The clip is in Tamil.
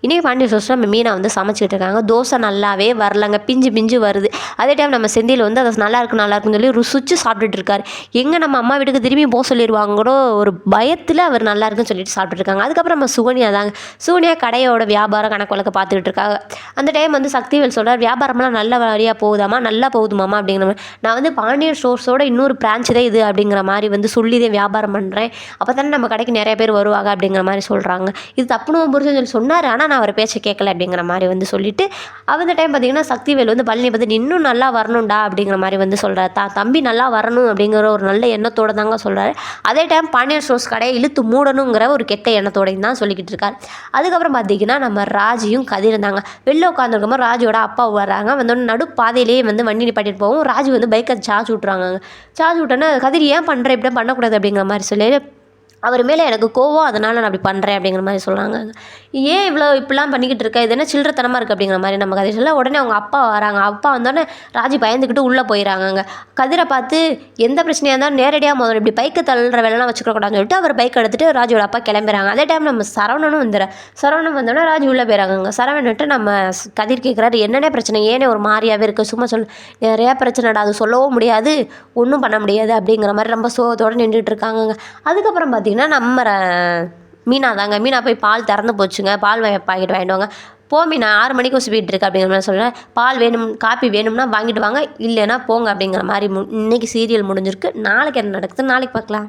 இன்றைக்கி பாண்டியன் ஸ்டோர்ஸில் நம்ம மீனை வந்து சமைச்சிக்கிட்டு இருக்காங்க. தோசை நல்லாவே வரலங்க, பிஞ்சு பிஞ்சு வருது. அதே டைம் நம்ம செந்தில் வந்து அதை நல்லாயிருக்குன்னு சொல்லி ருசிச்சு சாப்பிட்டுட்டு இருக்காரு. எங்கே நம்ம அம்மா வீட்டுக்கு திரும்பி போக சொல்லிடுவாங்களோ ஒரு பயத்தில் அவர் நல்லா இருக்குன்னு சொல்லிட்டு சாப்பிட்டுட்டு இருக்காங்க. அதுக்கப்புறம் நம்ம சுகன்யா தாங்க. சுகன்யா கடையோட வியாபாரம் கணக்கு வழக்க பார்த்துக்கிட்டு இருக்காங்க. அந்த டைம் வந்து சக்திவேல் சொல்கிறார், வியாபாரம்லாம் நல்ல வழியாக போகுதாமா, நல்லா போகுதுமாமா அப்படிங்கிற மாதிரி. நான் வந்து பாண்டியன் ஸ்டோர்ஸோட இன்னொரு பிரான்ச் தான் இது அப்படிங்கிற மாதிரி வந்து சொல்லி தான் வியாபாரம் பண்ணுறேன். அப்போ தானே நம்ம கடைக்கு நிறைய பேர் வருவாங்க அப்படிங்கிற மாதிரி சொல்கிறாங்க. இது தப்புன்னு புரிஞ்சுன்னு சொல்லி சொன்னார். ஆனால் நான் அவர் பேச்சை கேட்கல அப்படிங்கிற மாதிரி வந்து சொல்லிவிட்டு அந்த டைம் பார்த்திங்கன்னா சக்திவேல் வந்து பழனி பார்த்து இன்னும் நல்லா வரணும்டா அப்படிங்கிற மாதிரி வந்து சொல்கிறார். தம்பி நல்லா வரணும் அப்படிங்கிற ஒரு நல்ல எண்ணத்தோடு தாங்க சொல்கிறாரு. அதே டைம் பாண்டியன் ஸ்டோர்ஸ் கடையை இழுத்து மூடணுங்கிற ஒரு கெட்ட எண்ணத்தோடையும் தான் சொல்லிக்கிட்டு இருக்கார். அதுக்கப்புறம் பார்த்திங்கன்னா நம்ம ராஜியும் கதிர் இருந்தாங்க. வெளில உட்காந்துருக்கும்போது ராஜியோட அப்பா வர்றாங்க. வந்தோடனே நடு பாதையிலேயே வந்து வண்டி நிப்பாட்டிட்டு போவோம். ராஜி வந்து பைக்கை சார்ஜ் விட்றாங்க. சார்ஜ் விட்டோன்னே கதிர் ஏன் பண்ணுற இப்படி பண்ணக்கூடாது அப்படிங்கிற மாதிரி சொல்லி அவர் மேலே எனக்கு கோவம், அதனால் நான் அப்படி பண்ணுறேன் அப்படிங்கிற மாதிரி சொல்கிறாங்க. ஏன் இப்படிலாம் பண்ணிக்கிட்டு இருக்க, இது என்ன சில்லறத்தனமாக இருக்குது அப்படிங்கிற மாதிரி நம்ம கதிர் சொல்ல உடனே அவங்க அப்பா வராங்க. அப்பா வந்தோடனே ராஜி பயந்துக்கிட்டு உள்ளே போயிடறாங்க. கதிரை பார்த்து எந்த பிரச்சனையாக இருந்தாலும் நேரடியாக முதல்ல இப்படி பைக்கு தள்ளுற வேலைலாம் வச்சுக்கூடாதுன்னு சொல்லிட்டு அவர் பைக் எடுத்துகிட்டு ராஜியோட அப்பா கிளம்புறாங்க. அதே டைம் நம்ம சரவணனும் சரவணன் வந்தோடனே ராஜி உள்ளே போயிடறாங்க. சரவணன்ட்டு நம்ம கதிர் கேட்குறாரு, என்னென்ன பிரச்சனை, ஏனே ஒரு மாதிரியாகவே இருக்குது, சும்மா நிறையா பிரச்சனைடா, அது சொல்லவும் முடியாது, ஒன்றும் பண்ண முடியாது அப்படிங்கிற மாதிரி ரொம்ப சோகத்தோடு நின்றுட்டு இருக்காங்க. அதுக்கப்புறம் நம்ம மீனா தாங்க. மீனா போய் பால் திறந்து போச்சுங்க, பால் பாக்கெட் வாங்கிட்டு வாங்க. மீனா 6 மணிக்கு ஸ்வீட் இருக்குது அப்படிங்கிற மாதிரி சொல்கிறேன். பால் வேணும், காப்பி வேணும்னா வாங்கிட்டு வாங்க, இல்லைன்னா போங்க அப்படிங்கிற மாதிரி. இன்றைக்கி சீரியல் முடிஞ்சிருக்கு. நாளைக்கு என்ன நடக்குது நாளைக்கு பார்க்கலாம்.